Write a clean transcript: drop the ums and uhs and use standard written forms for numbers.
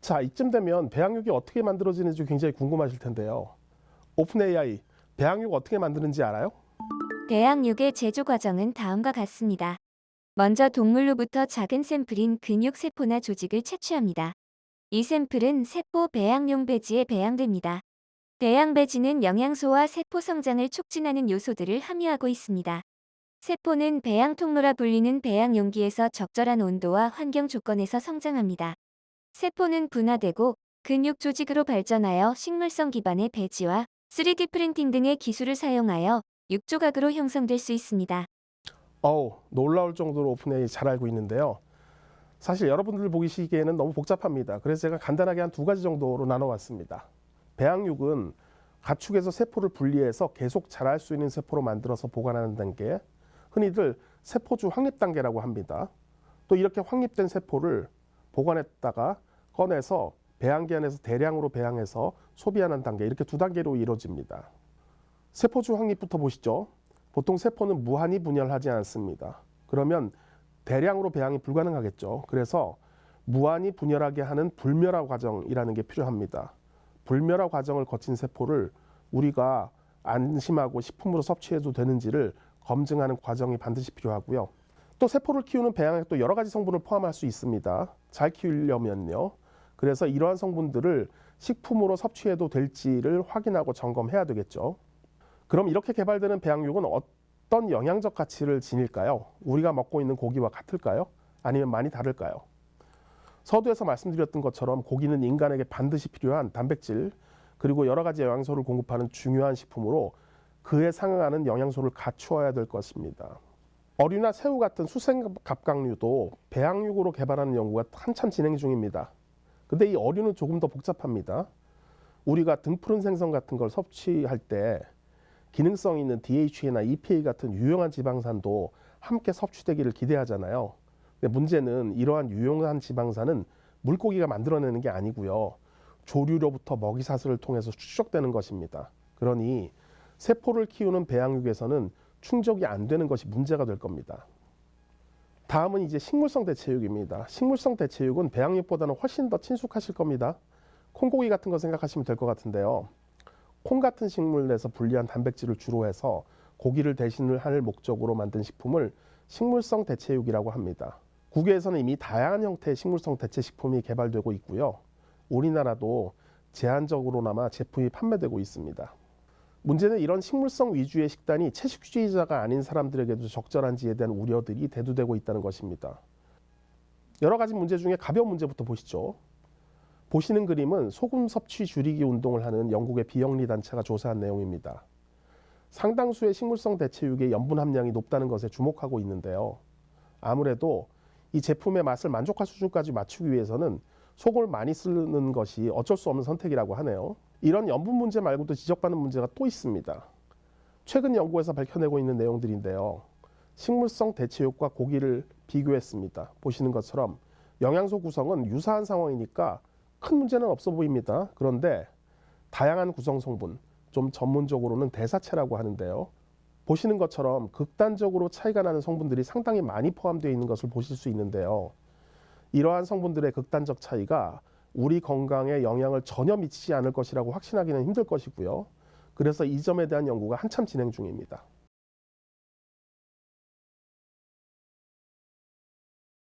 자, 이쯤 되면 배양육이 어떻게 만들어지는지 굉장히 궁금하실 텐데요. 오픈 AI, 배양육 어떻게 만드는지 알아요? 배양육의 제조 과정은 다음과 같습니다. 먼저 동물로부터 작은 샘플인 근육 세포나 조직을 채취합니다. 이 샘플은 세포 배양용 배지에 배양됩니다. 배양 배지는 영양소와 세포 성장을 촉진하는 요소들을 함유하고 있습니다. 세포는 배양 통로라 불리는 배양 용기에서 적절한 온도와 환경 조건에서 성장합니다. 세포는 분화되고 근육 조직으로 발전하여 식물성 기반의 배지와 3D 프린팅 등의 기술을 사용하여 육조각으로 형성될 수 있습니다. 놀라울 정도로 오픈 AI 잘 알고 있는데요. 사실 여러분들 보시기에는 너무 복잡합니다. 그래서 제가 간단하게 한 두 가지 정도로 나눠왔습니다. 배양육은 가축에서 세포를 분리해서 계속 자랄 수 있는 세포로 만들어서 보관하는 단계, 흔히들 세포주 확립 단계라고 합니다. 또 이렇게 확립된 세포를 보관했다가 꺼내서 배양기 안에서 대량으로 배양해서 소비하는 단계, 이렇게 두 단계로 이루어집니다. 세포주 확립부터 보시죠. 보통 세포는 무한히 분열하지 않습니다. 그러면 대량으로 배양이 불가능하겠죠. 그래서 무한히 분열하게 하는 불멸화 과정이라는 게 필요합니다. 불멸화 과정을 거친 세포를 우리가 안심하고 식품으로 섭취해도 되는지를 검증하는 과정이 반드시 필요하고요. 또 세포를 키우는 배양에 또 여러 가지 성분을 포함할 수 있습니다. 잘 키우려면요. 그래서 이러한 성분들을 식품으로 섭취해도 될지를 확인하고 점검해야 되겠죠. 그럼 이렇게 개발되는 배양육은 어떤 영양적 가치를 지닐까요? 우리가 먹고 있는 고기와 같을까요? 아니면 많이 다를까요? 서두에서 말씀드렸던 것처럼 고기는 인간에게 반드시 필요한 단백질 그리고 여러 가지 영양소를 공급하는 중요한 식품으로 그에 상응하는 영양소를 갖추어야 될 것입니다. 어류나 새우 같은 수생갑각류도 배양육으로 개발하는 연구가 한참 진행 중입니다. 근데 이 어류는 조금 더 복잡합니다. 우리가 등푸른 생선 같은 걸 섭취할 때 기능성 있는 DHA나 EPA 같은 유용한 지방산도 함께 섭취되기를 기대하잖아요. 근데 문제는 이러한 유용한 지방산은 물고기가 만들어내는 게 아니고요. 조류로부터 먹이사슬을 통해서 추적되는 것입니다. 그러니 세포를 키우는 배양육에서는 충족이 안 되는 것이 문제가 될 겁니다. 다음은 이제 식물성 대체육입니다. 식물성 대체육은 배양육보다는 훨씬 더 친숙하실 겁니다. 콩고기 같은 거 생각하시면 될 것 같은데요. 콩 같은 식물에서 분리한 단백질을 주로 해서 고기를 대신을 할 목적으로 만든 식품을 식물성 대체육이라고 합니다. 국외에서는 이미 다양한 형태의 식물성 대체 식품이 개발되고 있고요. 우리나라도 제한적으로나마 제품이 판매되고 있습니다. 문제는 이런 식물성 위주의 식단이 채식주의자가 아닌 사람들에게도 적절한지에 대한 우려들이 대두되고 있다는 것입니다. 여러 가지 문제 중에 가벼운 문제부터 보시죠. 보시는 그림은 소금 섭취 줄이기 운동을 하는 영국의 비영리 단체가 조사한 내용입니다. 상당수의 식물성 대체육의 염분 함량이 높다는 것에 주목하고 있는데요. 아무래도 이 제품의 맛을 만족할 수준까지 맞추기 위해서는 소금을 많이 쓰는 것이 어쩔 수 없는 선택이라고 하네요. 이런 염분 문제 말고도 지적받는 문제가 또 있습니다. 최근 연구에서 밝혀내고 있는 내용들인데요. 식물성 대체육과 고기를 비교했습니다. 보시는 것처럼 영양소 구성은 유사한 상황이니까 큰 문제는 없어 보입니다. 그런데 다양한 구성 성분, 좀 전문적으로는 대사체라고 하는데요. 보시는 것처럼 극단적으로 차이가 나는 성분들이 상당히 많이 포함되어 있는 것을 보실 수 있는데요. 이러한 성분들의 극단적 차이가 우리 건강에 영향을 전혀 미치지 않을 것이라고 확신하기는 힘들 것이고요. 그래서 이 점에 대한 연구가 한참 진행 중입니다.